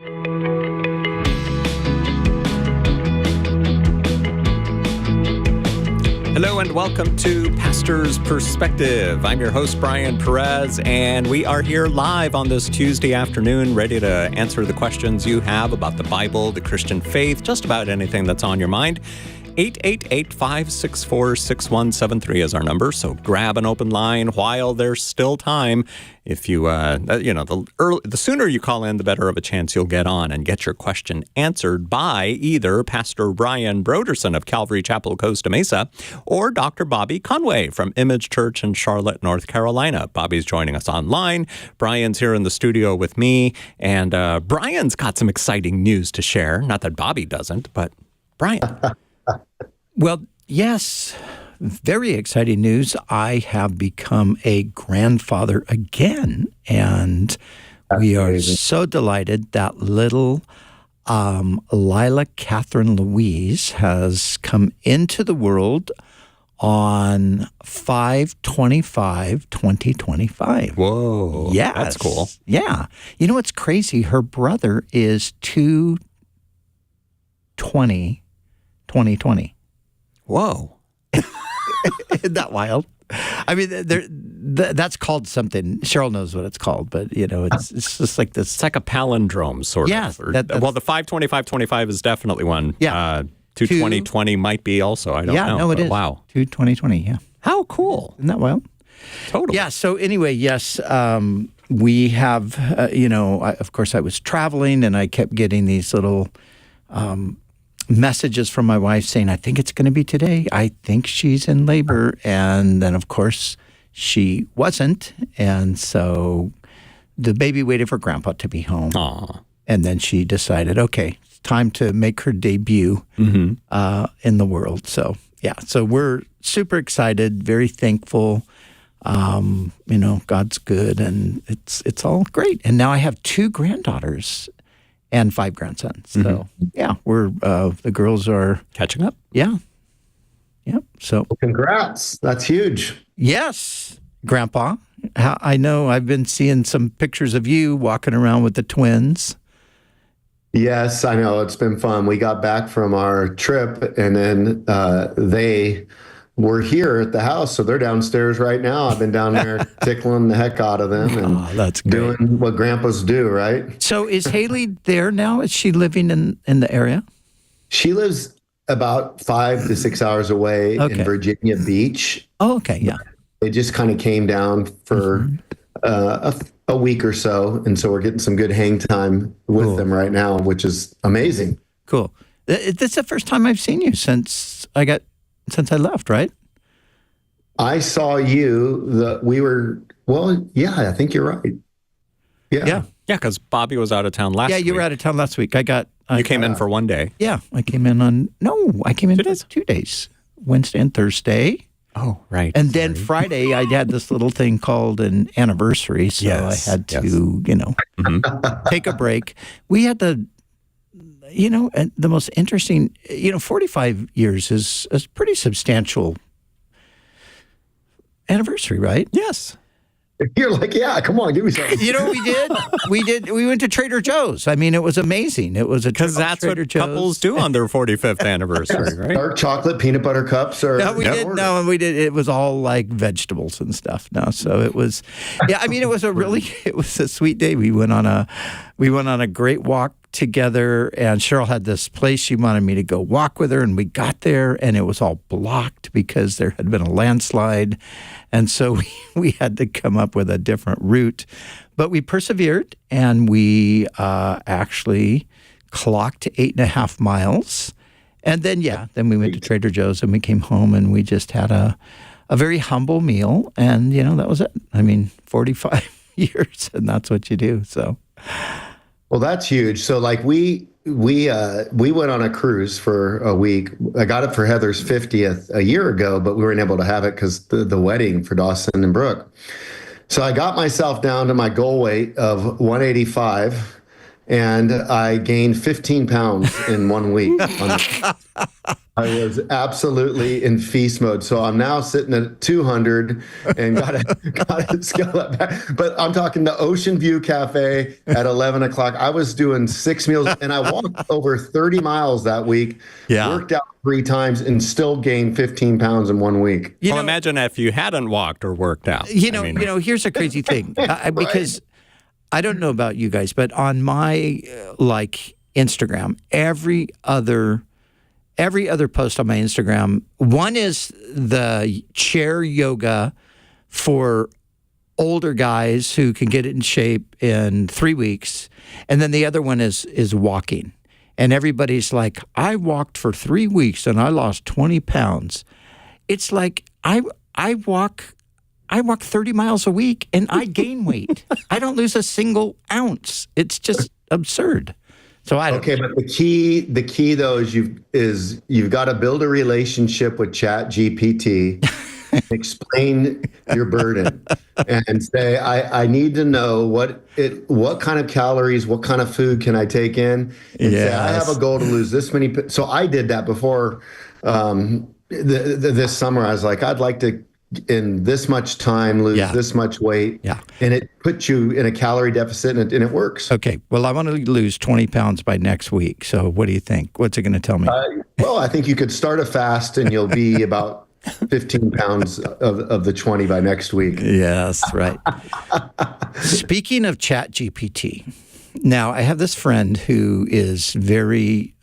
Hello and welcome to Pastor's Perspective. I'm your host, Brian Perez, and we are here live on this Tuesday afternoon, ready to answer the questions you have about the Bible, the Christian faith, just about anything that's on your mind. 888-564-6173 is our number, so grab an open line while there's still time. If you, the sooner you call in, the better of a chance you'll get on and get your question answered by either Pastor Brian Broderson of Calvary Chapel, Costa Mesa, or Dr. Bobby Conway from Image Church in Charlotte, North Carolina. Bobby's joining us online. Brian's here in the studio with me, and Brian's got some exciting news to share. Not that Bobby doesn't, but Brian. Well, yes, very exciting news. I have become a grandfather again, and we are so delighted that little Lila Catherine Louise has come into the world on 5/25/2025. Whoa. Yes. That's cool. Yeah. You know what's crazy? Her brother is 2/20/2020. Whoa. Isn't that wild? I mean, that's called something. Cheryl knows what it's called, but, it's just like this. It's like a palindrome, sort of. Yeah. Well, the 5/25/25 is definitely one. Yeah. 2/20/20 might be also. I don't know. Yeah, no, it is. Wow. 2/20/20, yeah. How cool. Isn't that wild? Totally. Yeah, so anyway, yes, we have, of course, I was traveling, and I kept getting these little messages from my wife saying, I think it's going to be today. I think she's in labor. And then, of course, she wasn't. And so the baby waited for Grandpa to be home. Aww. And then she decided, okay, it's time to make her debut in the world. So, yeah, so we're super excited, very thankful. God's good, and it's all great. And now I have 2 granddaughters and 5 grandsons. So, yeah, we're the girls are catching up. Yeah. Yep. So, congrats. That's huge. Yes, Grandpa. I know I've been seeing some pictures of you walking around with the twins. Yes, I know. It's been fun. We got back from our trip, and then they were here at the house, so they're downstairs right now. I've been down there tickling the heck out of them and that's great. Doing what grandpas do, right? So is Haley there now? Is she living in the area? She lives about 5 to 6 hours away in Virginia Beach. Oh, okay, yeah. They just kind of came down for a week or so, and so we're getting some good hang time with them right now, which is amazing. Cool. This is the first time I've seen you since I left, right? I saw you. I think you're right. Yeah, because Bobby was out of town last week. Yeah, you were out of town last week. You came in for one day. Yeah, I came in for 2 days, Wednesday and Thursday. Oh, right. And then Friday, I had this little thing called an anniversary, so I had to, take a break. We had and the most interesting, 45 years is a pretty substantial anniversary, right? Yes. You're like, yeah, come on, give me something. You know what we did? We went to Trader Joe's. I mean, it was amazing. It was because that's what couples do on their 45th anniversary, right? Dark chocolate peanut butter cups. No, we didn't. No, we did. It was all like vegetables and stuff. No, so it was. Yeah, I mean, it was a sweet day. We went on a great walk together, and Cheryl had this place she wanted me to go walk with her, and we got there, and it was all blocked because there had been a landslide, and so we had to come up with a different route. But we persevered, and we actually clocked 8.5 miles, and then we went to Trader Joe's, and we came home, and we just had a very humble meal, and that was it. I mean, 45 years, and that's what you do. So. Well, that's huge. So like we went on a cruise for a week. I got it for Heather's 50th a year ago, but we weren't able to have it because the wedding for Dawson and Brooke. So I got myself down to my goal weight of 185, and I gained 15 pounds in 1 week. I was absolutely in feast mode. So I'm now sitting at 200 and gotta scale that back. But I'm talking the Ocean View Cafe at 11 o'clock. I was doing 6 meals and I walked over 30 miles that week, worked out 3 times and still gained 15 pounds in 1 week. Well, imagine if you hadn't walked or worked out. Here's a crazy thing. Because I don't know about you guys, but on my Instagram, every other post on my Instagram, one is the chair yoga for older guys who can get it in shape in 3 weeks, and then the other one is walking. And everybody's like, I walked for 3 weeks and I lost 20 pounds. It's like I walk 30 miles a week and I gain weight. I don't lose a single ounce. It's just absurd. So I don't. Okay, but the key though is you've got to build a relationship with ChatGPT, explain your burden, and say I need to know what kind of calories, what kind of food can I take in, and say I have a goal to lose this many. So I did that before this summer. I was like, I'd like to in this much time lose this much weight, and it puts you in a calorie deficit, and it works. Okay, well, I want to lose 20 pounds by next week. So what do you think? What's it going to tell me? Well, I think you could start a fast, and you'll be about 15 pounds of the 20 by next week. Yes, right. Speaking of ChatGPT, now I have this friend who is very,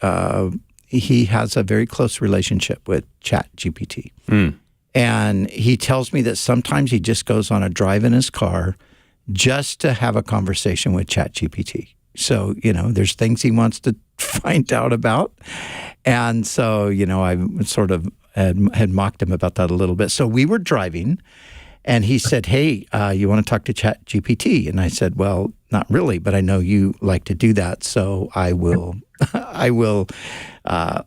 he has a very close relationship with ChatGPT. And he tells me that sometimes he just goes on a drive in his car just to have a conversation with ChatGPT. So, there's things he wants to find out about. And so, I sort of had mocked him about that a little bit. So we were driving and he said, hey, you want to talk to ChatGPT? And I said, well, not really, but I know you like to do that. So I will,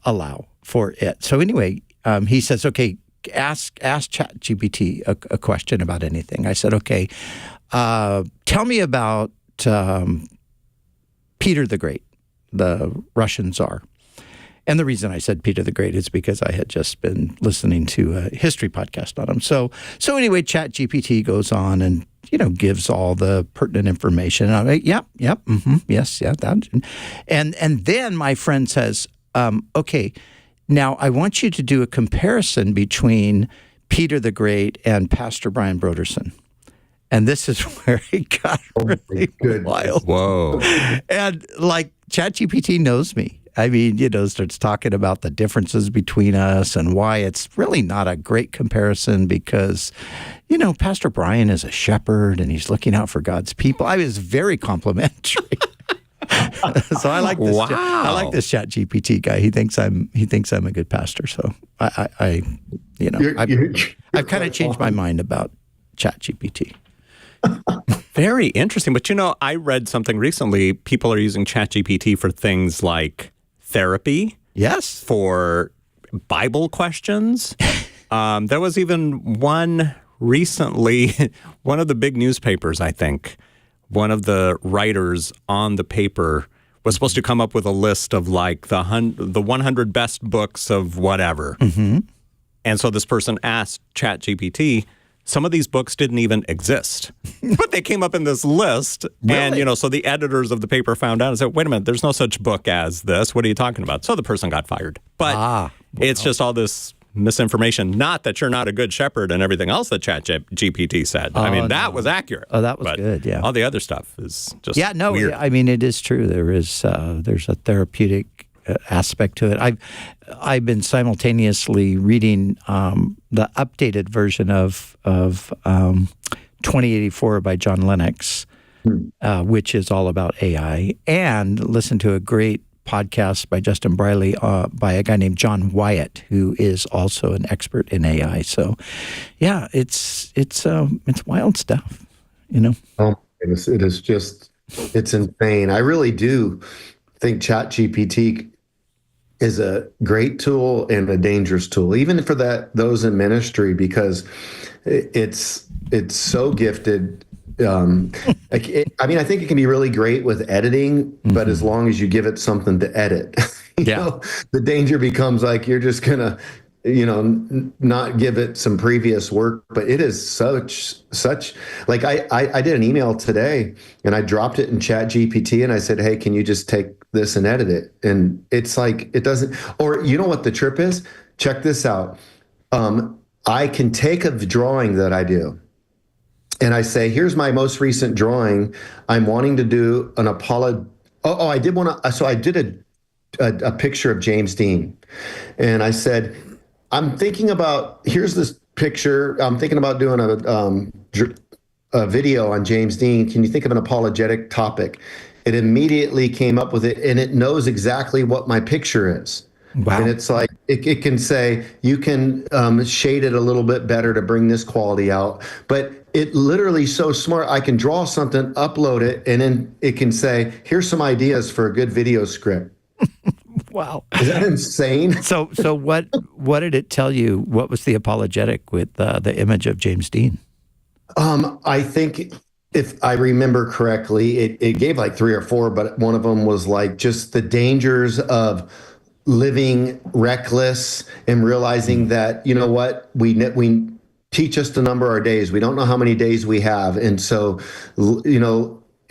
allow for it. So anyway, he says, okay, ask ChatGPT a question about anything. I said, okay, tell me about Peter the Great, the Russian Tsar. And the reason I said Peter the Great is because I had just been listening to a history podcast on him. So anyway, ChatGPT goes on and gives all the pertinent information. And I'm like, that. And then my friend says, okay, now, I want you to do a comparison between Peter the Great and Pastor Brian Broderson. And this is where it got really wild. Whoa. And ChatGPT knows me. I mean, starts talking about the differences between us and why it's really not a great comparison because, Pastor Brian is a shepherd and he's looking out for God's people. I was very complimentary. So I like this. Wow. I like this ChatGPT guy. He thinks I'm a good pastor. So I've kind of changed my mind about ChatGPT. Very interesting. But I read something recently. People are using ChatGPT for things like therapy. Yes. For Bible questions. There was even one recently. One of the big newspapers, I think. One of the writers on the paper was supposed to come up with a list of the 100 best books of whatever. Mm-hmm. And so this person asked ChatGPT, some of these books didn't even exist, but they came up in this list. Really? And, so the editors of the paper found out and said, wait a minute, there's no such book as this. What are you talking about? So the person got fired. But it's just all this misinformation. Not that you're not a good shepherd and everything else that ChatGPT said. That was accurate. Oh, that was good. Yeah. All the other stuff is just weird. I mean, it is true. There's a therapeutic aspect to it. I've been simultaneously reading the updated version of 2084 by John Lennox, which is all about AI, and listen to a great podcast by Justin Briley by a guy named John Wyatt, who is also an expert in AI. So, yeah, it's wild stuff, Oh, it is just, it's insane. I really do think ChatGPT is a great tool and a dangerous tool, even for those in ministry, because it's so gifted. I think it can be really great with editing, but as long as you give it something to edit, Yeah. The danger becomes like you're just gonna, not give it some previous work. But it is such like I did an email today and I dropped it in Chat GPT and I said, hey, can you just take this and edit it? And it's like it doesn't. Or you know what the trip is? Check this out. I can take a drawing that I do. And I say, here's my most recent drawing. I'm wanting to do an Apollo. Oh, I did want to. So I did a picture of James Dean. And I said, I'm thinking about, here's this picture. I'm thinking about doing a video on James Dean. Can you think of an apologetic topic? It immediately came up with it, and it knows exactly what my picture is. Wow. And it's like, it can say, you can shade it a little bit better to bring this quality out. But it literally so smart. I can draw something, upload it, and then it can say, here's some ideas for a good video script. Wow. Is that insane? So what did it tell you? What was the apologetic with the image of James Dean? I think if I remember correctly, it gave like 3 or 4, but one of them was like just the dangers of living reckless and realizing that, you know what, we teach us to number our days. We don't know how many days we have. And so,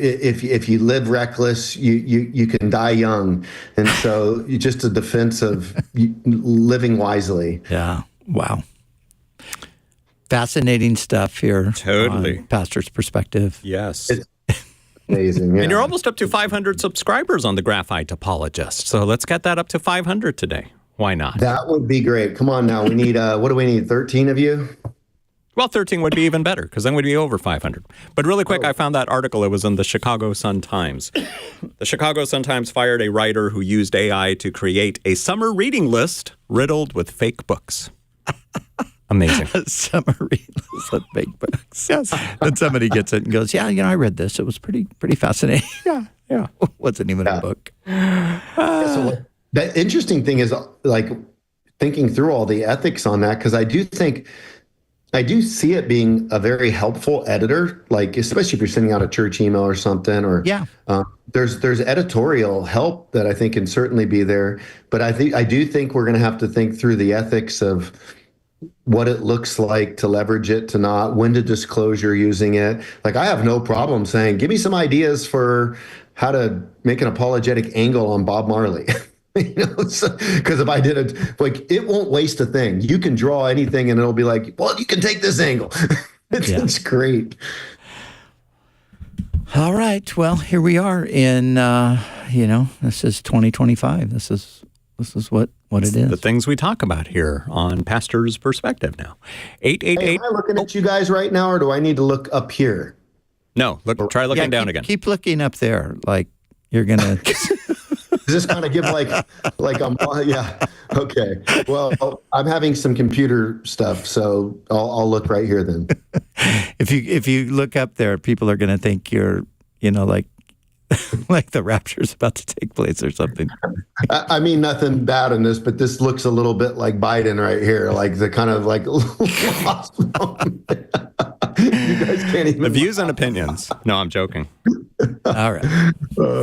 if you live reckless, you can die young. And so just a defense of living wisely. Yeah. Wow. Fascinating stuff here. Totally. On Pastor's Perspective. Yes. Amazing. Yeah. And you're almost up to 500 subscribers on the Graphite Apologist. So let's get that up to 500 today. Why not? That would be great. Come on now. We need, what do we need? 13 of you? Well, 13 would be even better because then we'd be over 500. But really quick, I found that article. It was in the Chicago Sun-Times. The Chicago Sun-Times fired a writer who used AI to create a summer reading list riddled with fake books. Amazing. Summer reading list with fake books. Yes. And somebody gets it and goes, yeah, I read this. It was pretty fascinating. Yeah. Wasn't even a book. So the interesting thing is like thinking through all the ethics on that, because I do see it being a very helpful editor, like especially if you're sending out a church email or something, or there's editorial help that I think can certainly be there. But I do think we're going to have to think through the ethics of what it looks like to leverage it, to not, when to disclosure using it. Like I have no problem saying, give me some ideas for how to make an apologetic angle on Bob Marley. Because if I did it, like, it won't waste a thing. You can draw anything and it'll be like, well, you can take this angle. It's great. All right. Well, here we are in, this is 2025. This is what it is. The things we talk about here on Pastor's Perspective now. 888. Hey, am I looking at you guys right now, or do I need to look up here? No, try looking down again. Keep looking up there, like you're gonna. Does this kind of give yeah? Okay. Well, I'm having some computer stuff, so I'll look right here then. If you look up there, people are gonna think you're, like the rapture's about to take place or something. I mean, nothing bad in this, but this looks a little bit like Biden right here, like the kind of like lost moment. You guys can't even. The views and opinions. No, I'm joking. All right.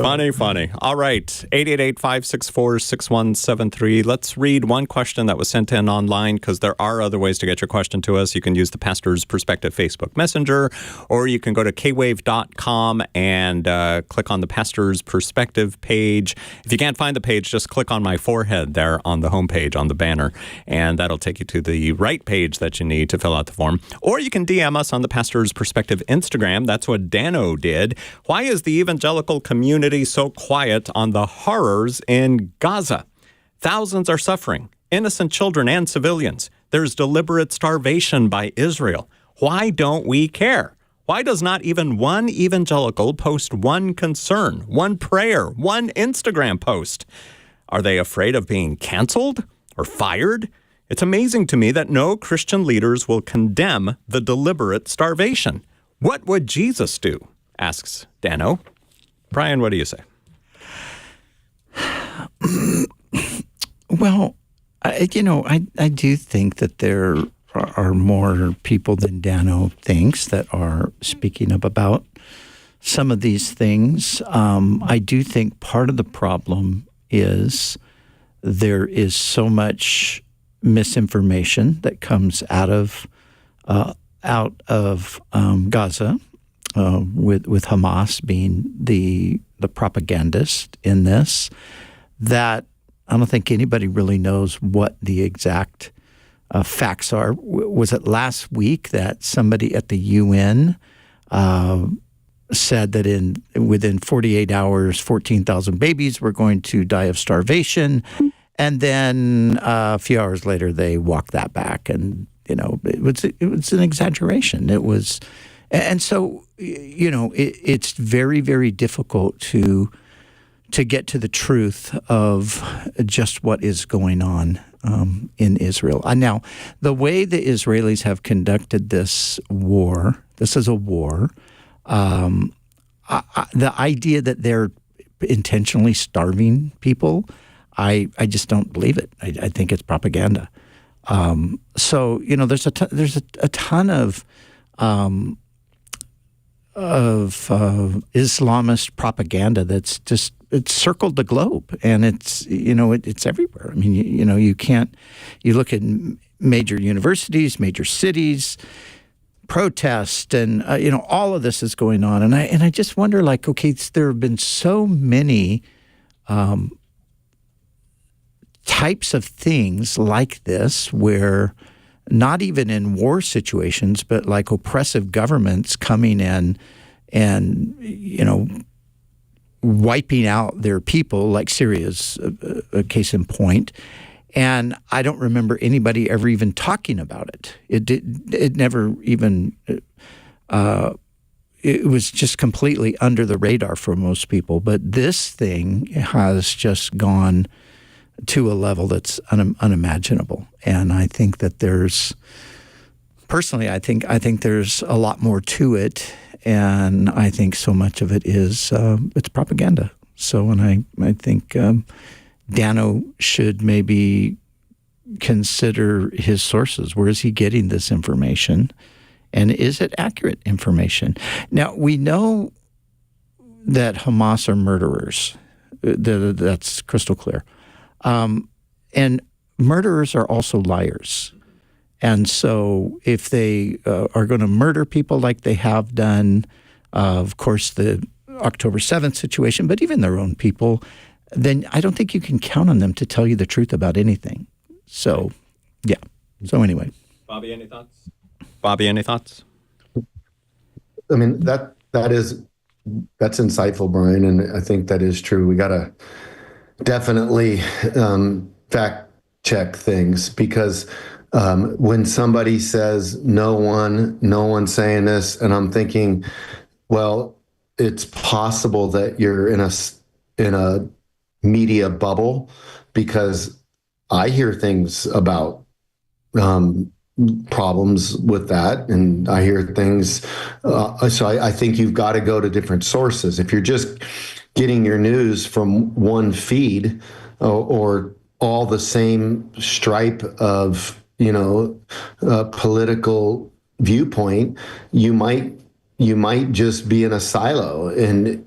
Funny. All right. 888-564-6173. Let's read one question that was sent in online, because there are other ways to get your question to us. You can use the Pastor's Perspective Facebook Messenger, or you can go to kwave.com and click on the Pastor's Perspective page. If you can't find the page, just click on my forehead there on the homepage on the banner, and that'll take you to the right page that you need to fill out the form. Or you can DM us on the Pastor's Perspective Instagram. That's what Dano did. Why is the evangelical community so quiet on the horrors in Gaza? Thousands are suffering, innocent children and civilians. There's deliberate starvation by Israel. Why don't we care? Why does not even one evangelical post one concern, one prayer, one Instagram post? Are they afraid of being canceled or fired? It's amazing to me that no Christian leaders will condemn the deliberate starvation. What would Jesus do? Asks Dano. Brian, what do you say? Well, I do think that there are more people than Dano thinks that are speaking up about some of these things. I do think part of the problem is there is so much misinformation that comes out of Gaza, with Hamas being the propagandist in this, that I don't think anybody really knows what the exact facts are. Was it last week that somebody at the UN said that within 48 hours, 14,000 babies were going to die of starvation, and then a few hours later they walked that back, and it was an exaggeration. It was, and so it's very, very difficult to get to the truth of just what is going on in Israel. Now, the way the Israelis have conducted this is a war. The idea that they're intentionally starving people, I just don't believe it. I think it's propaganda. So there's a ton of Islamist propaganda that's just, it's circled the globe, and it's everywhere. I mean, you look at major universities, major cities, protest, and all of this is going on, and I just wonder, like, okay, there have been so many types of things like this where, not even in war situations, but like oppressive governments coming in and wiping out their people, like Syria's a case in point. And I don't remember anybody ever even talking about it. It never even, it was just completely under the radar for most people. But this thing has just gone to a level that's unimaginable. And I think that personally, I think there's a lot more to it. And I think so much of it is, it's propaganda. So, and I think Dano should maybe consider his sources. Where is he getting this information? And is it accurate information? Now, we know that Hamas are murderers. That's crystal clear. And murderers are also liars. And so if they are going to murder people like they have done, of course, the October 7th situation, but even their own people, then I don't think you can count on them to tell you the truth about anything. So, yeah. So anyway. Bobby, any thoughts? I mean, that's insightful, Brian, and I think that is true. We got to definitely fact check things, because when somebody says no one's saying this, and I'm thinking, well, it's possible that you're in a media bubble, because I hear things about problems with that, and I hear things. So I think you've got to go to different sources. If you're just getting your news from one feed or all the same stripe of political viewpoint, you might just be in a silo, and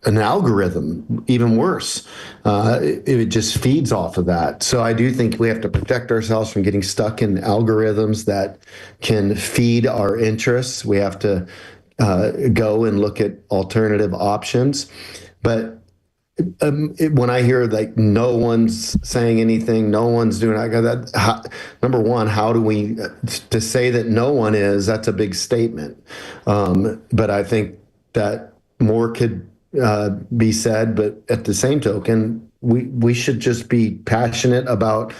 an algorithm, even worse. It just feeds off of that. So I do think we have to protect ourselves from getting stuck in algorithms that can feed our interests. We have to go and look at alternative options. But when I hear like no one's saying anything, no one's doing that, number one, how do we, to say that no one is, that's a big statement. But I think that more could be said, but at the same token, we should just be passionate about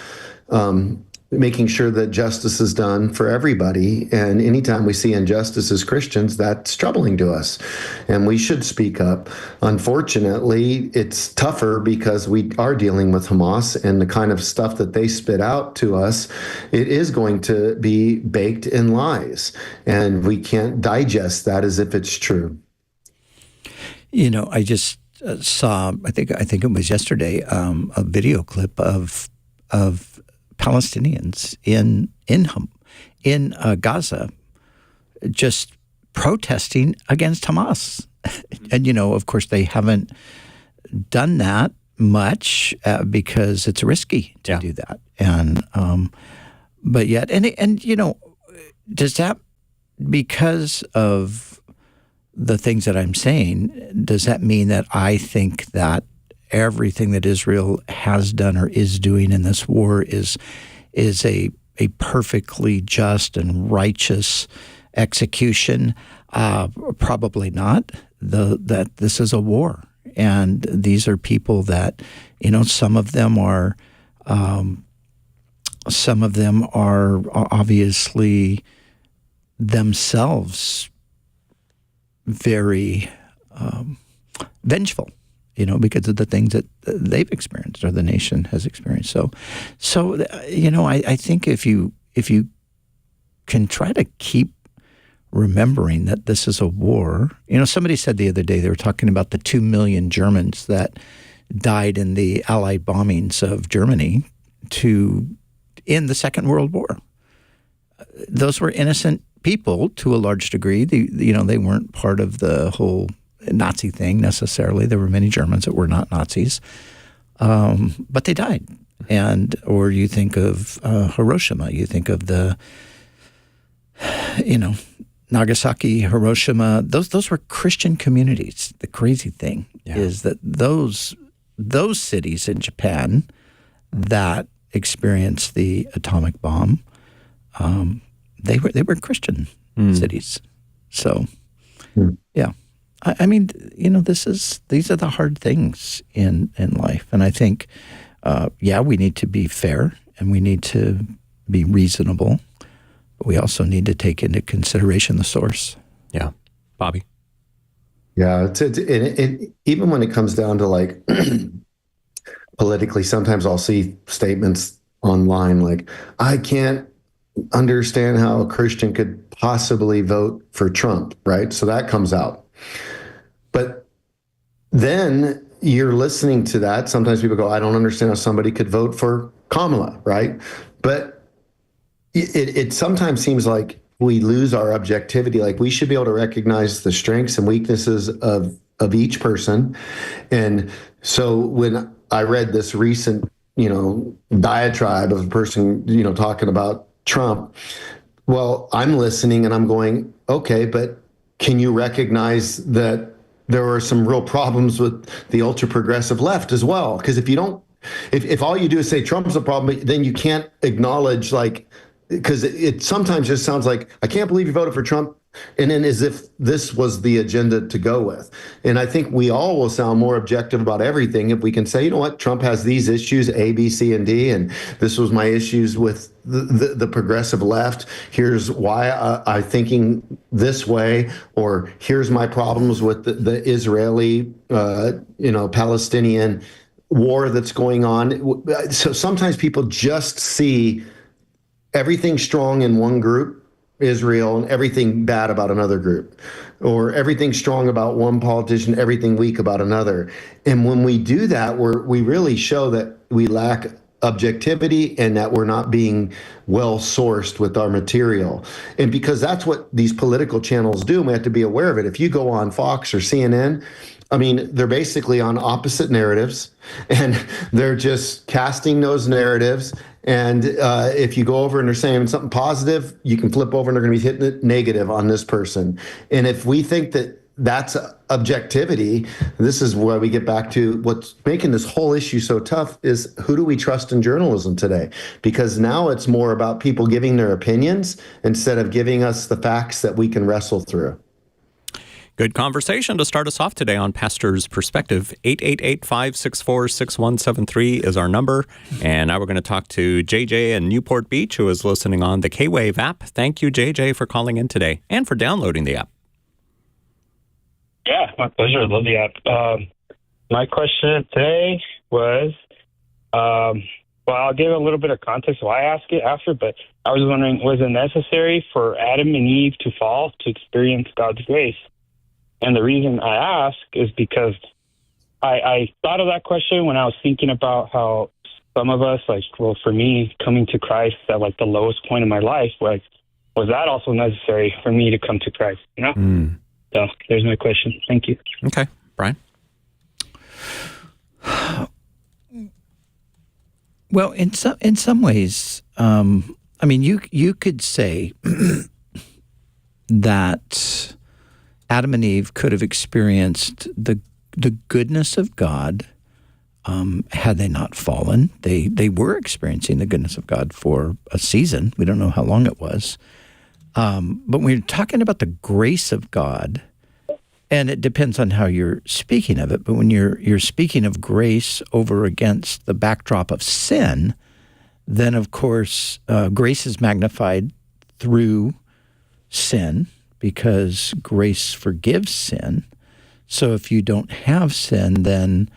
making sure that justice is done for everybody. And anytime we see injustice as Christians, that's troubling to us, and we should speak up. Unfortunately, it's tougher because we are dealing with Hamas, and the kind of stuff that they spit out to us, it is going to be baked in lies, and we can't digest that as if it's true. I just saw, I think it was yesterday, a video clip of Palestinians in Gaza just protesting against Hamas. And, of course, they haven't done that much because it's risky to do that. And but yet, and does that, because of the things that I'm saying, does that mean that I think that everything that Israel has done or is doing in this war is a perfectly just and righteous execution? Probably not. That this is a war, and these are people that, some of them are obviously themselves very vengeful, because of the things that they've experienced or the nation has experienced. So I think if you can try to keep remembering that this is a war. Somebody said the other day, they were talking about the 2 million Germans that died in the Allied bombings of Germany in the Second World War. Those were innocent people to a large degree. They weren't part of the whole Nazi thing necessarily. There were many Germans that were not Nazis, but they died. Or you think of Hiroshima. You think of the, Nagasaki, Hiroshima. Those were Christian communities. The crazy thing is that those cities in Japan that experienced the atomic bomb, they were Christian cities. So, yeah. I mean, these are the hard things in life. And I think, we need to be fair and we need to be reasonable, but we also need to take into consideration the source. Yeah. Bobby? Yeah. Even when it comes down to like politically, sometimes I'll see statements online like, I can't understand how a Christian could possibly vote for Trump, right? So that comes out. But then you're listening to that. Sometimes people go, I don't understand how somebody could vote for Kamala, right? But it sometimes seems like we lose our objectivity. Like we should be able to recognize the strengths and weaknesses of each person. And so when I read this recent, diatribe of a person, talking about Trump, well, I'm listening and I'm going, okay, but can you recognize that there are some real problems with the ultra progressive left as well? Because if all you do is say Trump's a problem, then you can't acknowledge because it sometimes just sounds like, I can't believe you voted for Trump, and then as if this was the agenda to go with. And I think we all will sound more objective about everything if we can say, you know what, Trump has these issues, A, B, C, and D, and this was my issues with the progressive left. Here's why I'm thinking this way, or here's my problems with the Israeli, Palestinian war that's going on. So sometimes people just see everything strong in one group, Israel, and everything bad about another group, or everything strong about one politician, everything weak about another. And when we do that, we really show that we lack objectivity and that we're not being well sourced with our material. And because that's what these political channels do, and we have to be aware of it. If you go on Fox or CNN, I mean, they're basically on opposite narratives, and they're just casting those narratives. And if you go over and they're saying something positive, you can flip over and they're going to be hitting it negative on this person. And if we think that that's objectivity, this is where we get back to what's making this whole issue so tough is, who do we trust in journalism today? Because now it's more about people giving their opinions instead of giving us the facts that we can wrestle through. Good conversation to start us off today on Pastor's Perspective. 888-564-6173 is our number. And now we're going to talk to JJ in Newport Beach, who is listening on the K-Wave app. Thank you, JJ, for calling in today and for downloading the app. Yeah, my pleasure. I love the app. My question today was, well, I'll give a little bit of context why I asked it after, but I was wondering, was it necessary for Adam and Eve to fall to experience God's grace? And the reason I ask is because I thought of that question when I was thinking about how some of us, for me, coming to Christ at the lowest point in my life, was that also necessary for me to come to Christ? So there's my question. Thank you. Okay. Brian? Well, in some ways, I mean, you could say that Adam and Eve could have experienced the goodness of God had they not fallen. They were experiencing the goodness of God for a season. We don't know how long it was. But when you're talking about the grace of God, and it depends on how you're speaking of it, but when you're speaking of grace over against the backdrop of sin, then of course grace is magnified through sin because grace forgives sin. So if you don't have sin, then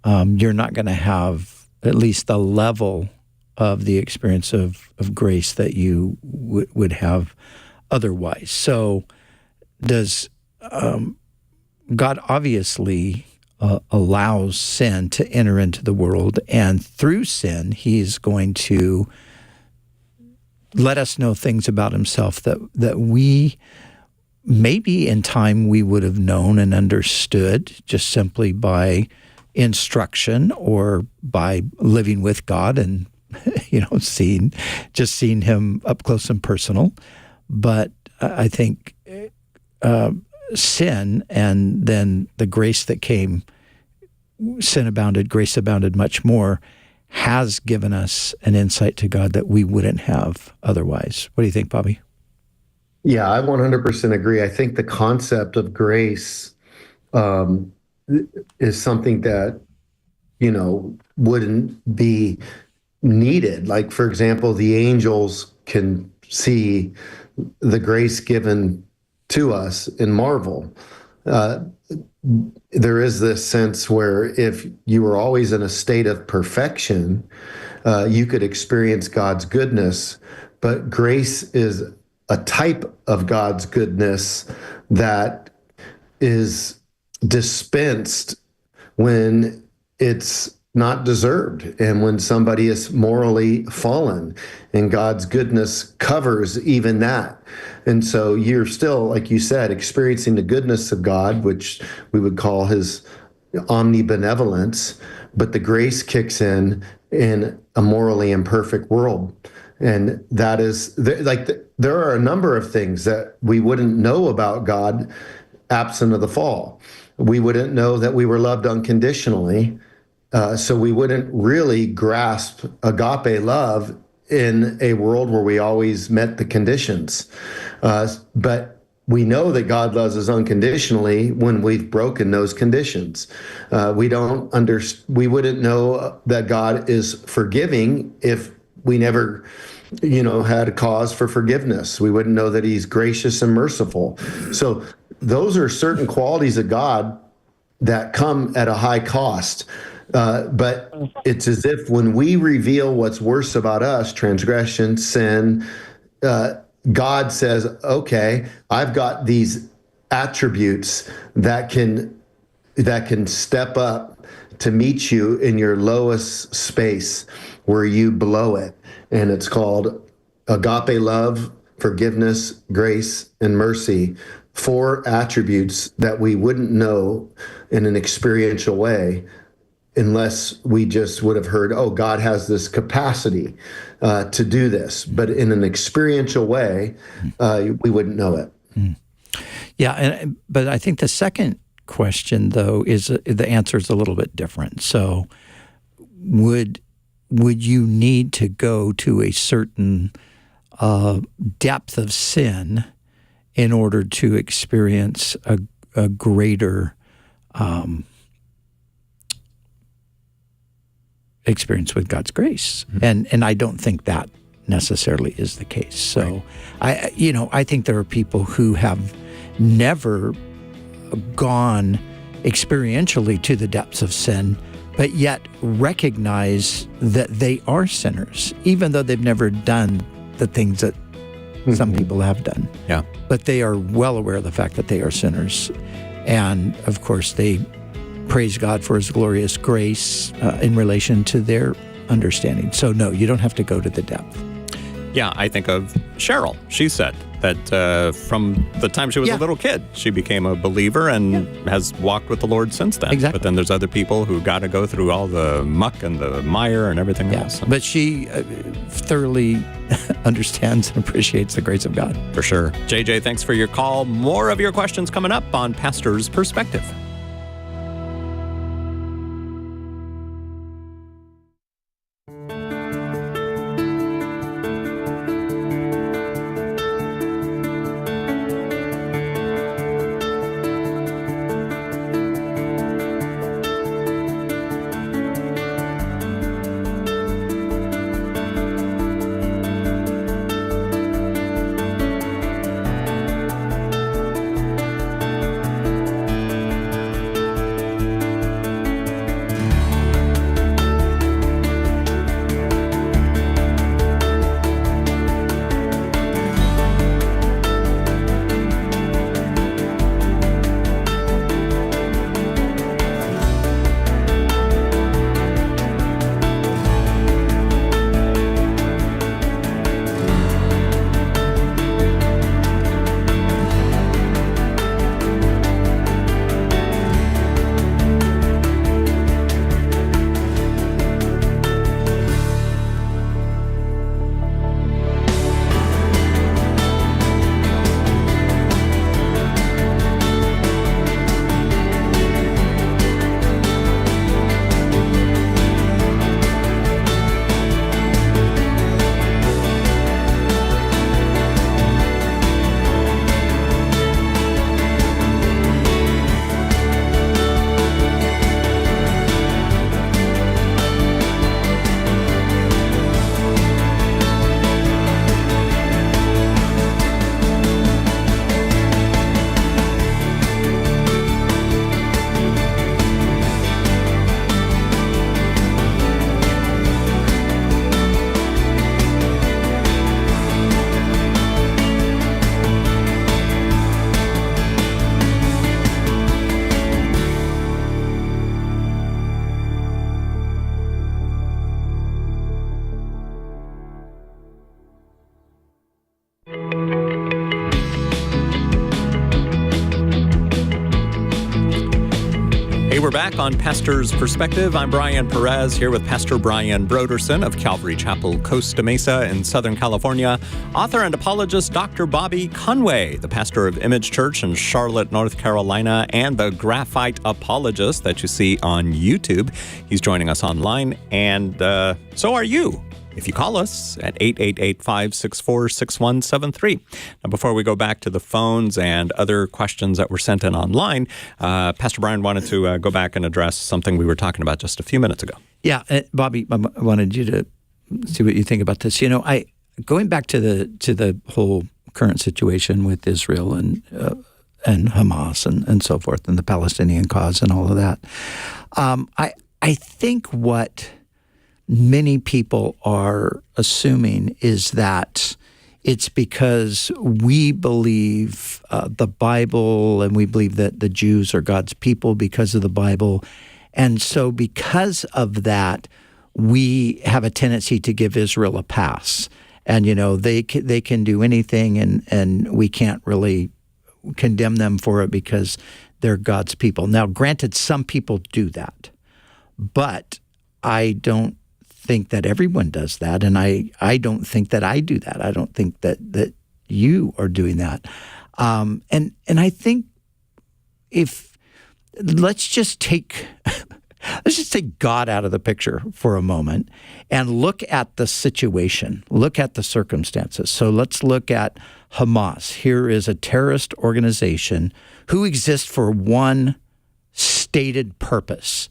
you're not going to have at least the level of the experience of grace that you would have otherwise. So does God obviously allows sin to enter into the world, and through sin, he's going to let us know things about himself that we maybe in time we would have known and understood just simply by instruction or by living with God and seeing him up close and personal. But I think sin and then the grace that came, sin abounded, grace abounded much more, has given us an insight to God that we wouldn't have otherwise. What do you think, Bobby? Yeah, I 100% agree. I think the concept of grace is something that, wouldn't be needed. Like, for example, the angels can see the grace given to us and marvel. There is this sense where if you were always in a state of perfection, you could experience God's goodness, but grace is a type of God's goodness that is dispensed when it's not deserved and when somebody is morally fallen, and God's goodness covers even that. And so you're still, like you said, experiencing the goodness of God, which we would call his omnibenevolence, but the grace kicks in a morally imperfect world. And that is there are a number of things that we wouldn't know about God absent of the fall. We wouldn't know that we were loved unconditionally. So we wouldn't really grasp agape love in a world where we always met the conditions. But we know that God loves us unconditionally when we've broken those conditions. We wouldn't know that God is forgiving if we never, had a cause for forgiveness. We wouldn't know that he's gracious and merciful. So those are certain qualities of God that come at a high cost. But it's as if when we reveal what's worse about us, transgression, sin, God says, okay, I've got these attributes that can step up to meet you in your lowest space where you blow it. And it's called agape love, forgiveness, grace, and mercy. 4 attributes that we wouldn't know in an experiential way unless we just would have heard, oh, God has this capacity to do this. But in an experiential way, we wouldn't know it. Yeah, but I think the second question, though, is the answer is a little bit different. So would you need to go to a certain depth of sin in order to experience a greater experience with God's grace? Mm-hmm. And I don't think that necessarily is the case. So right. I think there are people who have never gone experientially to the depths of sin, but yet recognize that they are sinners, even though they've never done the things that some people have done. Yeah. But they are well aware of the fact that they are sinners. And of course, they praise God for his glorious grace in relation to their understanding. So no, you don't have to go to the depth. Yeah, I think of Cheryl. She said, that from the time she was a little kid, she became a believer and has walked with the Lord since then. Exactly. But then there's other people who got to go through all the muck and the mire and everything else. But she thoroughly understands and appreciates the grace of God. For sure. JJ, thanks for your call. More of your questions coming up on Pastor's Perspective. We're back on Pastor's Perspective. I'm Brian Perez here with Pastor Brian Broderson of Calvary Chapel, Costa Mesa in Southern California, author and apologist Dr. Bobby Conway, the pastor of Image Church in Charlotte, North Carolina, and the Graphite Apologist that you see on YouTube. He's joining us online, and so are you. If you call us at 888-564-6173. Now, before we go back to the phones and other questions that were sent in online, Pastor Brian wanted to go back and address something we were talking about just a few minutes ago. Yeah, Bobby, I wanted you to see what you think about this. You know, going back to the whole current situation with Israel and Hamas and so forth, and the Palestinian cause and all of that. I think what many people are assuming is that it's because we believe the Bible and we believe that the Jews are God's people because of the Bible. And so because of that, we have a tendency to give Israel a pass. And, you know, they can do anything and we can't really condemn them for it because they're God's people. Now, granted, some people do that, but I don't think that everyone does that, and I don't think that I do that. I don't think that you are doing that. And I think let's just take God out of the picture for a moment and look at the situation, look at the circumstances. So let's look at Hamas. Here is a terrorist organization who exists for one stated purpose: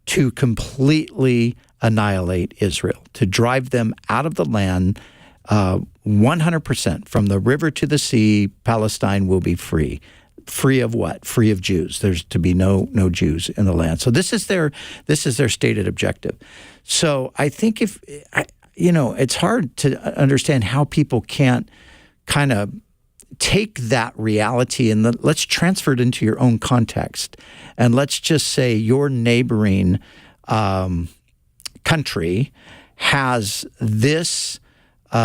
to completely annihilate Israel, to drive them out of the land 100%. From the river to the sea, Palestine will be free. Free of what? Free of Jews. There's to be no Jews in the land. So this is their stated objective. So I think it's hard to understand how people can't kind of take that reality and let's transfer it into your own context. And let's just say your neighboring country has this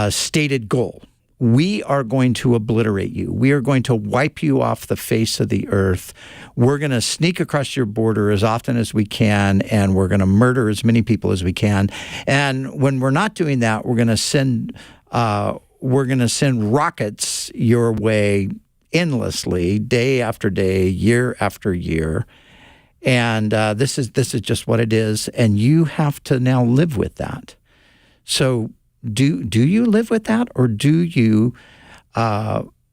stated goal we are going to obliterate you. We are going to wipe you off the face of the earth. We're going to sneak across your border as often as we can, and we're going to murder as many people as we can. And when we're not doing that, we're going to send rockets your way endlessly, day after day, year after year. And this is just what it is, and you have to now live with that. So do you live with that, or do you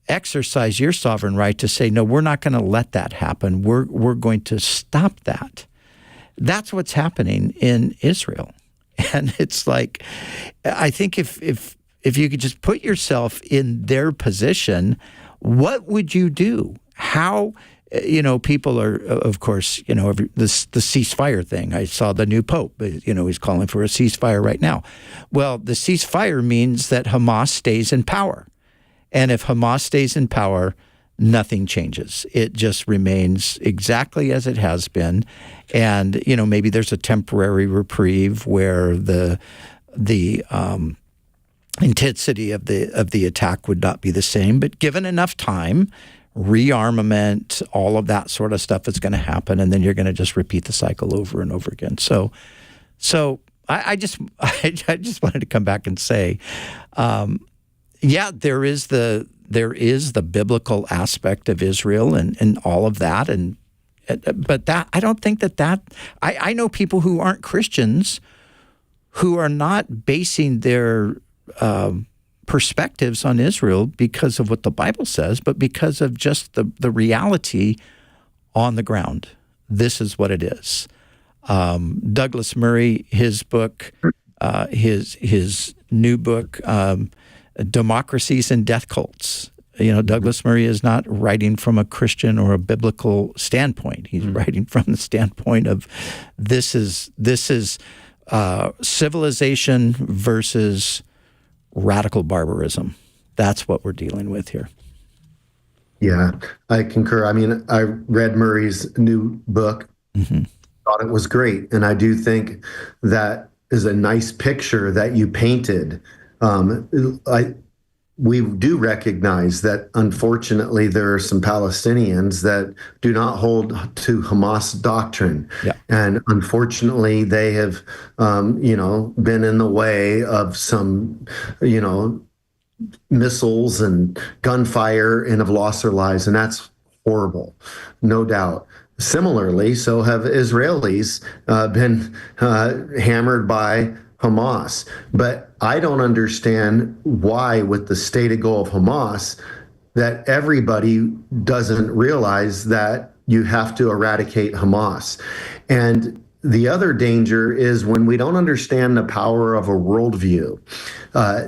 exercise your sovereign right to say, no, we're not going to let that happen. We're going to stop that. That's what's happening in Israel. And it's like, I think if you could just put yourself in their position, what would you do? How, people are, of course, the ceasefire thing. I saw the new Pope, he's calling for a ceasefire right now. Well, the ceasefire means that Hamas stays in power. And if Hamas stays in power, nothing changes. It just remains exactly as it has been. And, maybe there's a temporary reprieve where the intensity of the attack would not be the same. But given enough time, rearmament, all of that sort of stuff is going to happen, and then you're going to just repeat the cycle over and over again. So I just wanted to come back and say, there is the biblical aspect of Israel and all of that, but that I don't think that I know people who aren't Christians who are not basing their perspectives on Israel because of what the Bible says, but because of just the reality on the ground. This is what it is. Douglas Murray, his book, his new book, Democracies and Death Cults. Douglas Murray is not writing from a Christian or a biblical standpoint. He's writing from the standpoint of this is civilization versus radical barbarism. That's what we're dealing with here. Yeah, I concur. I mean, I read Murray's new book, thought it was great. And I do think that is a nice picture that you painted. We do recognize that, unfortunately, there are some Palestinians that do not hold to Hamas doctrine. Yeah. And unfortunately, they have, been in the way of some, missiles and gunfire and have lost their lives. And that's horrible, no doubt. Similarly, so have Israelis been hammered by Hamas. But I don't understand why, with the stated goal of Hamas, that everybody doesn't realize that you have to eradicate Hamas. And the other danger is when we don't understand the power of a worldview.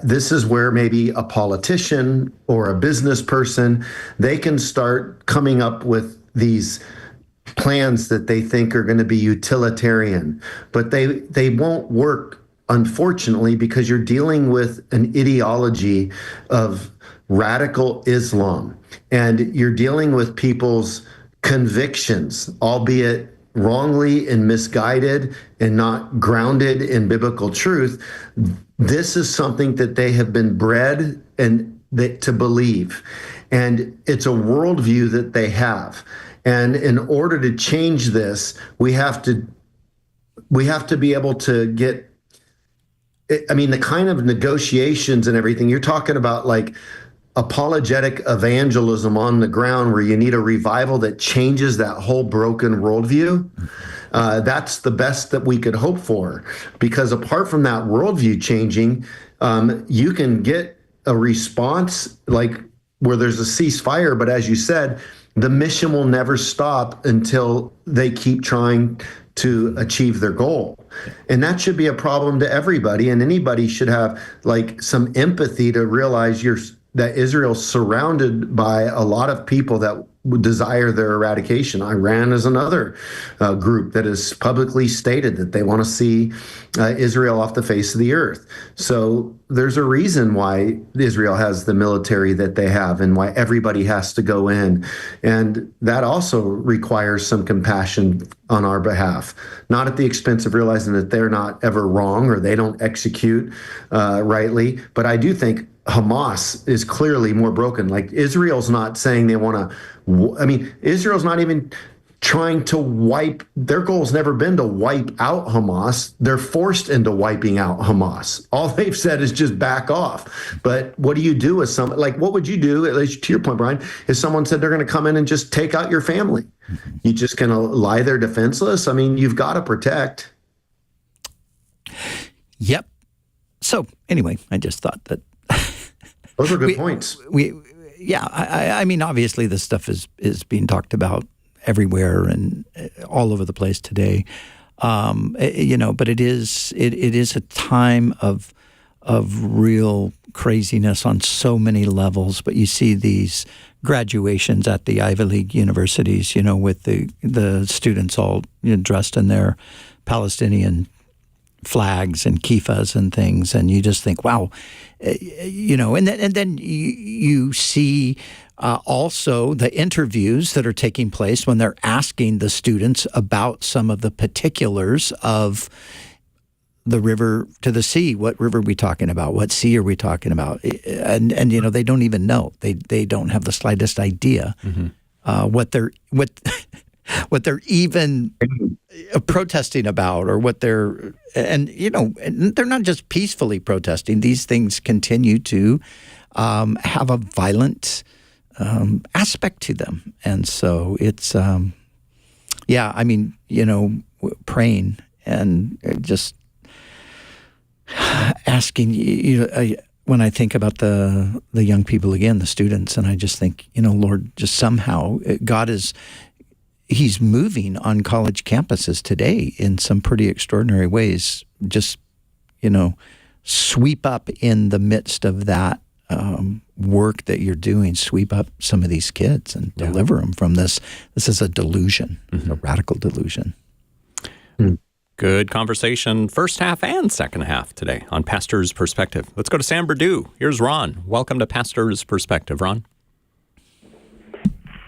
This is where maybe a politician or a business person, they can start coming up with these plans that they think are going to be utilitarian, but they won't work, unfortunately, because you're dealing with an ideology of radical Islam, and you're dealing with people's convictions, albeit wrongly and misguided and not grounded in biblical truth. This is something that they have been bred to believe, and it's a worldview that they have. And in order to change this, we have to be able to get, the kind of negotiations and everything, you're talking about like apologetic evangelism on the ground where you need a revival that changes that whole broken worldview. That's the best that we could hope for, because apart from that worldview changing, you can get a response like where there's a ceasefire, but as you said, the mission will never stop until they keep trying to achieve their goal. And that should be a problem to everybody, and anybody should have like some empathy to realize that Israel's surrounded by a lot of people that would desire their eradication. Iran is another group that has publicly stated that they want to see Israel off the face of the earth. So there's a reason why Israel has the military that they have and why everybody has to go in. And that also requires some compassion on our behalf, not at the expense of realizing that they're not ever wrong or they don't execute rightly. But I do think Hamas is clearly more broken. Like Israel's not saying they want to, Israel's not even trying to their goal's never been to wipe out Hamas. They're forced into wiping out Hamas. All they've said is just back off. But what do you do with what would you do, at least to your point, Brian, if someone said they're going to come in and just take out your family? You just going to lie there defenseless? I mean, you've got to protect. Yep. So anyway, I just thought that those are good points. I mean, obviously this stuff is being talked about everywhere and all over the place today. But it is a time of real craziness on so many levels. But you see these graduations at the Ivy League universities, with the students all dressed in their Palestinian flags and kippahs and things, and you just think, wow, and then you see also the interviews that are taking place when they're asking the students about some of the particulars of the river to the sea. What river are we talking about? What sea are we talking about? And they don't even know. They don't have the slightest idea what they're even protesting about, or what they're and they're not just peacefully protesting. These things continue to have a violent aspect to them, and so it's praying and just asking. When I think about the young people again, the students, and I just think, Lord, just somehow He's moving on college campuses today in some pretty extraordinary ways. Just, sweep up in the midst of that work that you're doing, sweep up some of these kids and deliver them from this. This is a delusion, a radical delusion. Good conversation, first half and second half today on Pastor's Perspective. Let's go to San Berdue. Here's Ron. Welcome to Pastor's Perspective, Ron.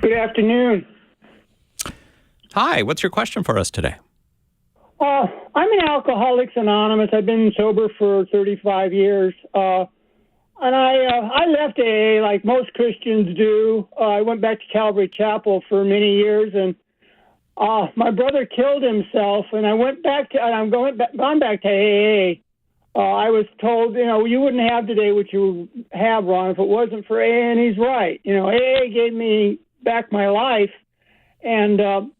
Good afternoon. Hi, what's your question for us today? I'm an Alcoholics Anonymous. I've been sober for 35 years. And I left AA like most Christians do. I went back to Calvary Chapel for many years, and my brother killed himself, and I went back to, and I'm gone back to AA. I was told, you wouldn't have today what you have, Ron, if it wasn't for AA, and he's right. AA gave me back my life, and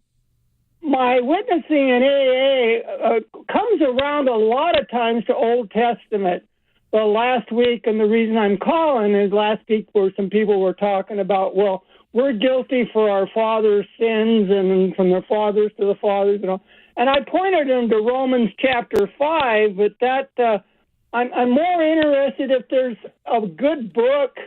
my witnessing in AA comes around a lot of times to Old Testament. The last week, and the reason I'm calling is last week where some people were talking about, well, we're guilty for our fathers' sins and from their fathers to the fathers, And I pointed them to Romans chapter 5, but that I'm more interested if there's a good book.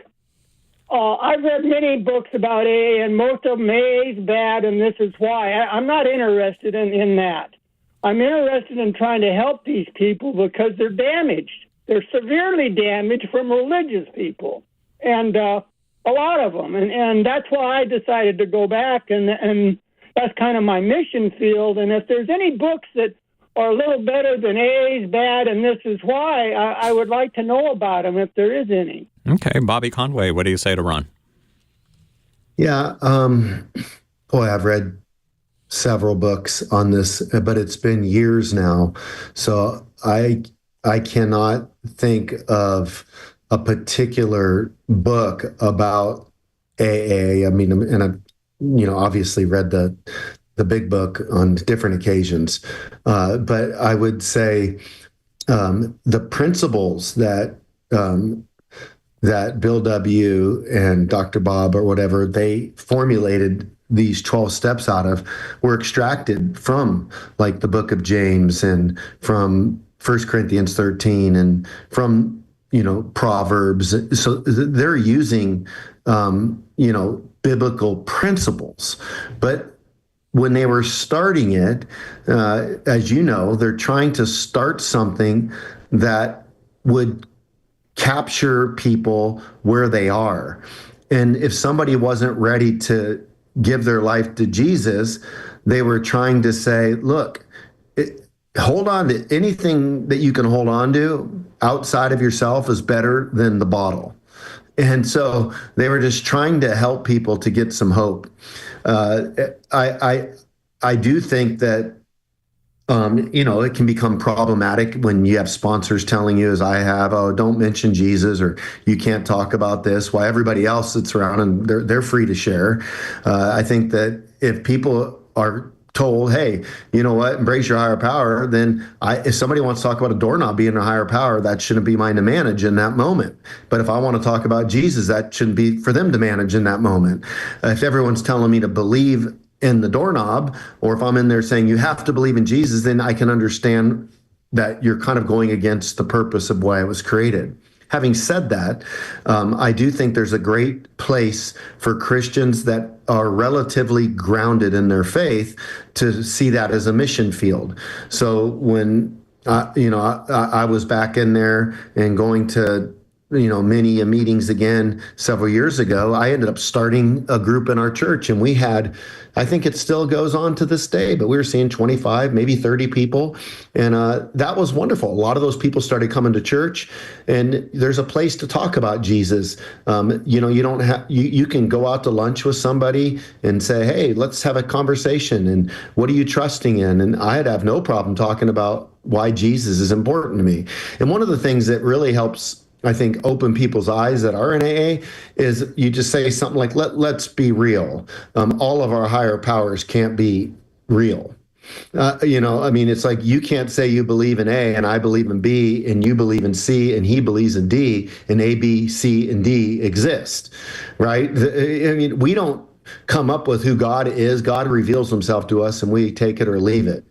I've read many books about AA, and most of them AA is bad, and this is why. I'm not interested in that. I'm interested in trying to help these people because they're damaged. They're severely damaged from religious people, and a lot of them. And that's why I decided to go back, and that's kind of my mission field. And if there's any books that are a little better than AA's bad, and this is why, I would like to know about them if there is any. Okay, Bobby Conway, what do you say to Ron? Yeah, boy, I've read several books on this, but it's been years now. So I cannot think of a particular book about AA. I mean, and I've, obviously read the big book on different occasions. But I would say the principles that Bill W. and Dr. Bob or whatever, they formulated these 12 steps out of were extracted from like the book of James and from 1 Corinthians 13 and from, Proverbs. So they're using, biblical principles. But when they were starting it, as you know, they're trying to start something that would capture people where they are. And if somebody wasn't ready to give their life to Jesus, they were trying to say, look, hold on to anything that you can hold on to outside of yourself is better than the bottle. And so they were just trying to help people to get some hope. I do think that it can become problematic when you have sponsors telling you, as I have, oh, don't mention Jesus, or you can't talk about this, while everybody else sits around and they're free to share. I think that if people are told, hey, you know what, embrace your higher power, then if somebody wants to talk about a doorknob being a higher power, that shouldn't be mine to manage in that moment. But if I want to talk about Jesus, that shouldn't be for them to manage in that moment. If everyone's telling me to believe in the doorknob, or if I'm in there saying you have to believe in Jesus, then I can understand that you're kind of going against the purpose of why it was created. Having said that, I do think there's a great place for Christians that are relatively grounded in their faith to see that as a mission field. So when I was back in there and going to many meetings again several years ago, I ended up starting a group in our church, and we had, I think it still goes on to this day, but we were seeing 25, maybe 30 people. And that was wonderful. A lot of those people started coming to church, and there's a place to talk about Jesus. You can go out to lunch with somebody and say, hey, let's have a conversation. And what are you trusting in? And I'd have no problem talking about why Jesus is important to me. And one of the things that really helps, I think, open people's eyes that are in AA is you just say something like, let's be real. All of our higher powers can't be real. It's like you can't say you believe in A and I believe in B and you believe in C and he believes in D, and A, B, C, and D exist, right? We don't come up with who God is. God reveals himself to us and we take it or leave it.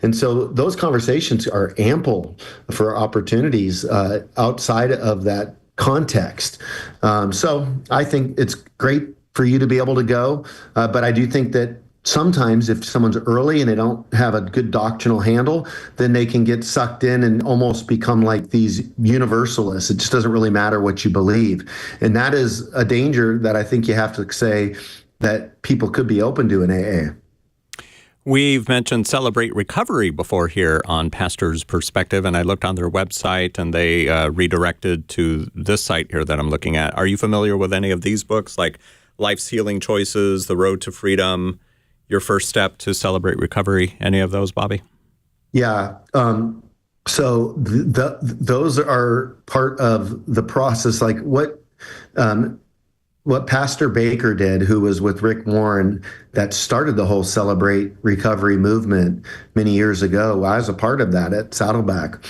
And so those conversations are ample for opportunities outside of that context. So I think it's great for you to be able to go. But I do think that sometimes if someone's early and they don't have a good doctrinal handle, then they can get sucked in and almost become like these universalists. It just doesn't really matter what you believe. And that is a danger that I think you have to say that people could be open to in AA. We've mentioned Celebrate Recovery before here on Pastor's Perspective, and I looked on their website and they redirected to this site here that I'm looking at. Are you familiar with any of these books, like Life's Healing Choices, The Road to Freedom, Your First Step to Celebrate Recovery? Any of those, Bobby? Yeah. So those are part of the process. Like what Pastor Baker did, who was with Rick Warren, that started the whole Celebrate Recovery movement many years ago. I was a part of that at Saddleback.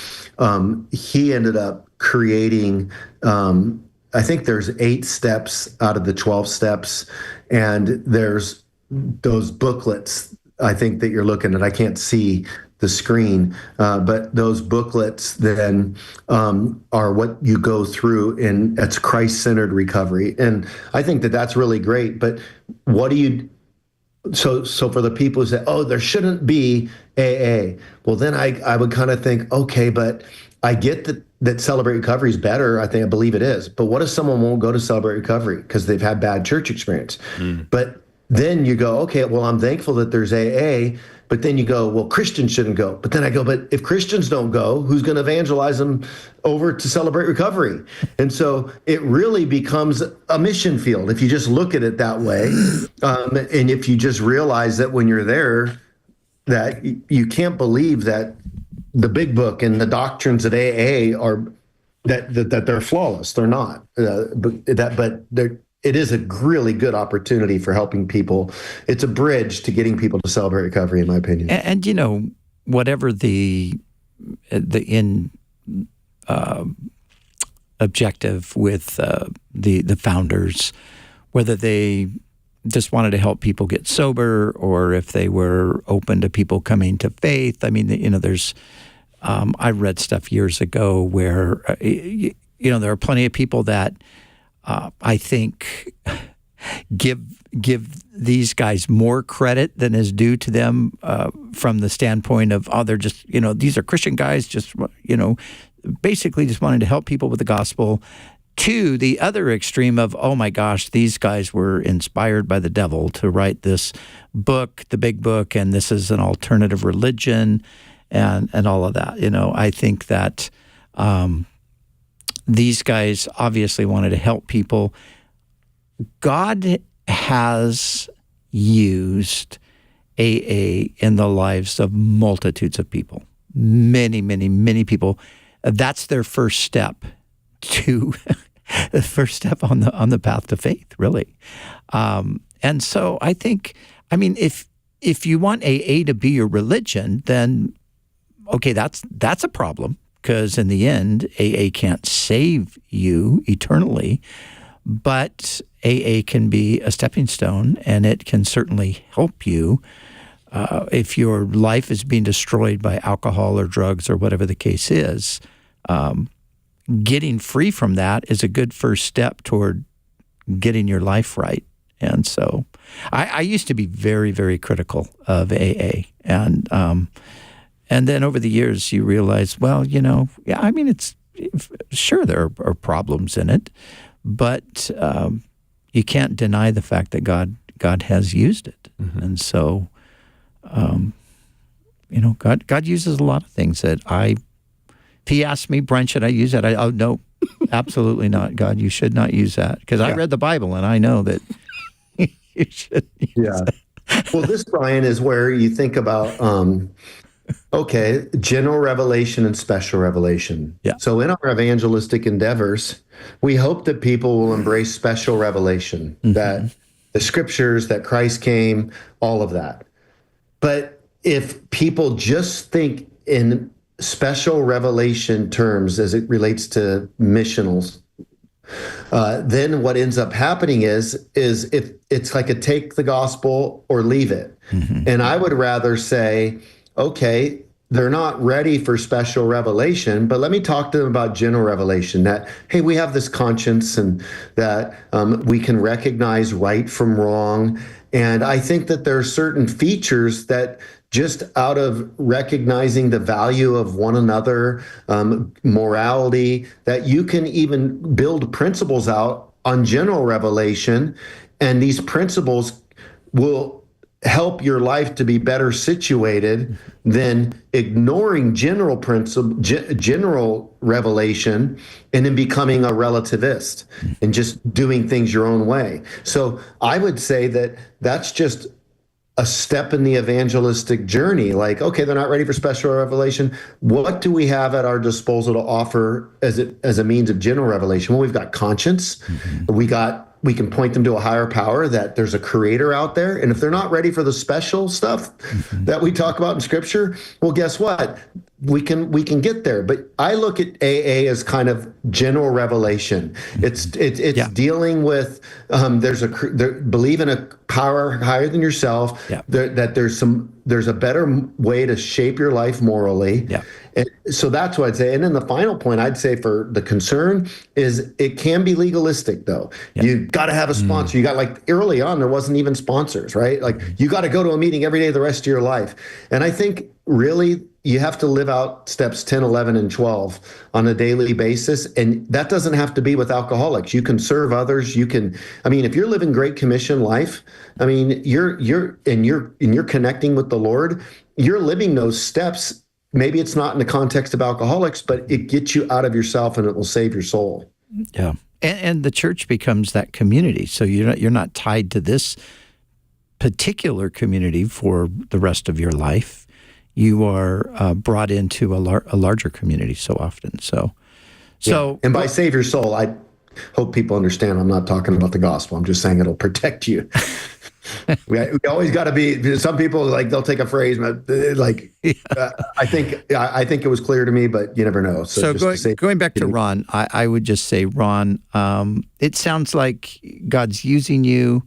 He ended up creating, I think there's 8 steps out of the 12 steps, and there's those booklets, I think, that you're looking at. I can't see the screen, but those booklets then are what you go through, and it's Christ-centered recovery. And I think that that's really great. But what do you? So for the people who say, "Oh, there shouldn't be AA," well, then I would kind of think, okay, but I get that Celebrate Recovery is better. I believe it is. But what if someone won't go to Celebrate Recovery because they've had bad church experience? But then you go, okay, well, I'm thankful that there's AA. But then you go, well, Christians shouldn't go. But then I go, but if Christians don't go, who's going to evangelize them over to Celebrate Recovery? And so it really becomes a mission field if you just look at it that way. And if you just realize that when you're there, that you can't believe that the big book and the doctrines of AA are that they're flawless. They're not. But it is a really good opportunity for helping people. It's a bridge to getting people to Celebrate Recovery, in my opinion. And whatever the end objective with the founders, whether they just wanted to help people get sober or if they were open to people coming to faith. I mean, there's I read stuff years ago where there are plenty of people that I think give these guys more credit than is due to them from the standpoint of, they're just, these are Christian guys just, basically just wanting to help people with the gospel, to the other extreme of, oh my gosh, these guys were inspired by the devil to write this book, the big book, and this is an alternative religion and all of that. I think that these guys obviously wanted to help people. God has used AA in the lives of multitudes of people. Many, many, many people. That's their first step to the first step on the path to faith, really. And so I think, I mean, if you want AA to be your religion, then okay, that's a problem, because in the end, AA can't save you eternally, but AA can be a stepping stone, and it can certainly help you if your life is being destroyed by alcohol or drugs or whatever the case is. Getting free from that is a good first step toward getting your life right. And so I used to be very, very critical of AA. And then over the years, you realize, well, yeah, I mean, it's sure there are problems in it, but you can't deny the fact that God has used it. Mm-hmm. And so, God uses a lot of things that if he asked me, Brian, should I use that? No, absolutely not. God, you should not use that. Because I read the Bible and I know that you should use that. Well, this, Brian, is where you think about, general revelation and special revelation. Yeah. So in our evangelistic endeavors, we hope that people will embrace special revelation, that the scriptures, that Christ came, all of that. But if people just think in special revelation terms as it relates to missionals, then what ends up happening is if it's like a take the gospel or leave it. Mm-hmm. And I would rather say, okay, they're not ready for special revelation, but let me talk to them about general revelation, that, hey, we have this conscience and that we can recognize right from wrong. And I think that there are certain features that just out of recognizing the value of one another, morality, that you can even build principles out on general revelation, and these principles will help your life to be better situated than ignoring general revelation and then becoming a relativist and just doing things your own way. So I would say that that's just a step in the evangelistic journey. Like, okay, they're not ready for special revelation. What do we have at our disposal to offer as a means of general revelation? Well, we've got conscience. Mm-hmm. We can point them to a higher power, that there's a creator out there. And if they're not ready for the special stuff that we talk about in scripture, well, guess what? We can get there. But I look at AA as kind of general revelation. It's dealing with believe in a power higher than yourself. Yeah. That there's a better way to shape your life morally. Yeah. And so that's what I'd say. And then the final point I'd say for the concern is it can be legalistic, though. Yeah. You got to have a sponsor. You got, like, early on, there wasn't even sponsors, right? Like, you got to go to a meeting every day the rest of your life. And I think really you have to live out steps 10, 11, and 12 on a daily basis. And that doesn't have to be with alcoholics. You can serve others. You can, if you're living Great Commission life, you're connecting with the Lord, you're living those steps. Maybe it's not in the context of alcoholics, but it gets you out of yourself and it will save your soul. Yeah. And the church becomes that community. So you're not tied to this particular community for the rest of your life. You are brought into a larger community so often. And by save your soul, I hope people understand I'm not talking about the gospel. I'm just saying it'll protect you. We always got to be. Some people, like, they'll take a phrase, but I think it was clear to me, but you never know. So going back to Ron, I would just say, Ron, it sounds like God's using you.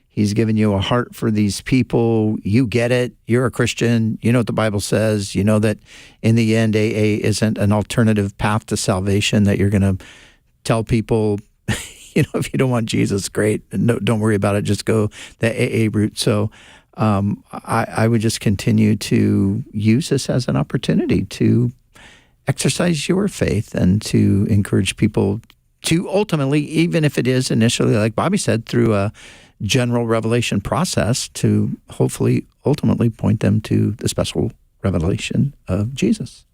He's given you a heart for these people. You get it. You're a Christian. You know what the Bible says. You know that in the end, AA isn't an alternative path to salvation, that you're going to tell people, if you don't want Jesus, great. No, don't worry about it. Just go the AA route. So I would just continue to use this as an opportunity to exercise your faith and to encourage people to ultimately, even if it is initially, like Bobby said, through a general revelation process, to hopefully ultimately point them to the special revelation of Jesus.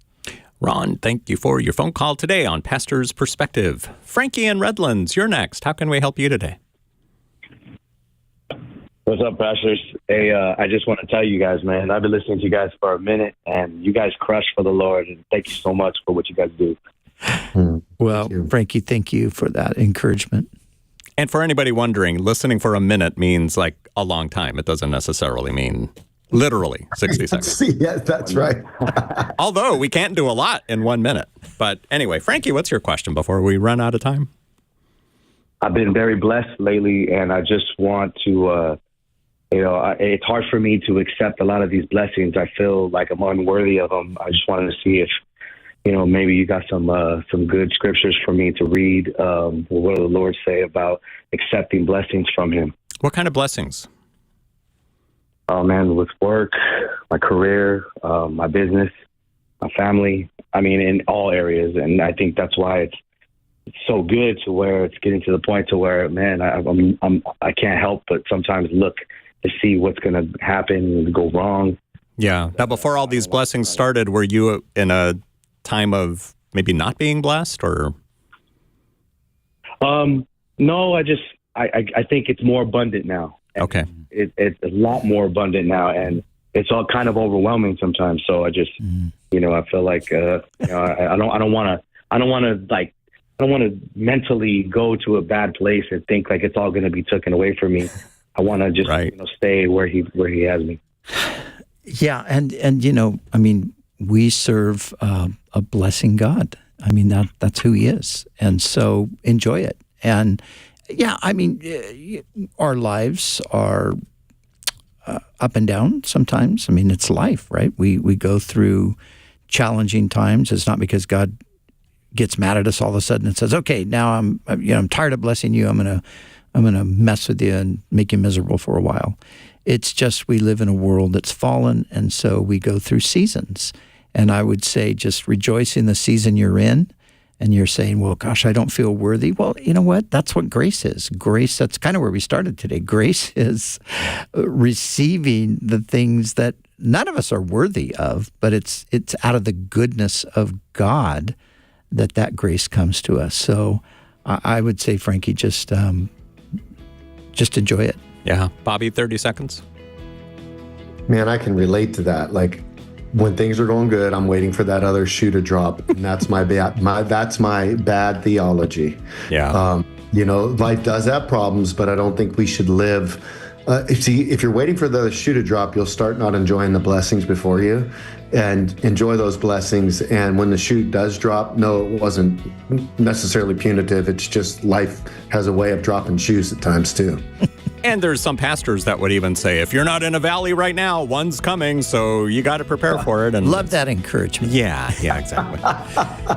Ron, thank you for your phone call today on Pastor's Perspective. Frankie in Redlands, you're next. How can we help you today? What's up, pastors? Hey, I just want to tell you guys, man, I've been listening to you guys for a minute, and you guys crush for the Lord, and thank you so much for what you guys do. Well, Frankie, thank you for that encouragement. And for anybody wondering, listening for a minute means like a long time. It doesn't necessarily mean literally 60 seconds. Yeah, that's right. Although we can't do a lot in 1 minute. But anyway, Frankie, what's your question before we run out of time? I've been very blessed lately, and I just want to, it's hard for me to accept a lot of these blessings. I feel like I'm unworthy of them. I just wanted to see if, maybe you got some good scriptures for me to read. What does the Lord say about accepting blessings from Him? What kind of blessings? Oh, man, with work, my career, my business, my family. I mean, in all areas. And I think that's why it's so good to where it's getting to the point to where, man, I can't help but sometimes look to see what's going to happen and go wrong. Yeah. Now, before all these blessings started, were you in a time of maybe not being blessed, or? No, I think it's more abundant now. Okay. It's a lot more abundant now, and it's all kind of overwhelming sometimes. So I just, I feel like, I don't want to mentally go to a bad place and think like it's all going to be taken away from me. I want to just, stay where he has me. Yeah. And we serve a blessing God. I mean, that's who He is. And so enjoy it. And yeah, our lives are up and down sometimes. I mean, it's life, right? We go through challenging times. It's not because God gets mad at us all of a sudden and says, "Okay, now I'm tired of blessing you. I'm gonna mess with you and make you miserable for a while." It's just we live in a world that's fallen, and so we go through seasons. And I would say just rejoice in the season you're in. And you're saying, well, gosh, I don't feel worthy. Well, you know what? That's what grace is. Grace, that's kind of where we started today. Grace is receiving the things that none of us are worthy of, but it's out of the goodness of God that grace comes to us. So I would say, Frankie, just enjoy it. Yeah. Bobby, 30 seconds. Man, I can relate to that. Like, when things are going good, I'm waiting for that other shoe to drop, and that's my bad theology. Yeah. Life does have problems, but I don't think we should live. If you're waiting for the shoe to drop, you'll start not enjoying the blessings before you, and enjoy those blessings. And when the shoe does drop, no, it wasn't necessarily punitive. It's just life has a way of dropping shoes at times too. And there's some pastors that would even say, if you're not in a valley right now, one's coming, so you got to prepare for it. And love that encouragement. Yeah, exactly.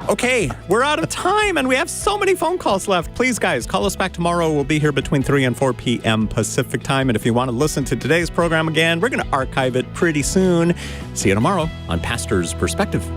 Okay, we're out of time, and we have so many phone calls left. Please, guys, call us back tomorrow. We'll be here between 3 and 4 p.m. Pacific time. And if you want to listen to today's program again, we're going to archive it pretty soon. See you tomorrow on Pastor's Perspective.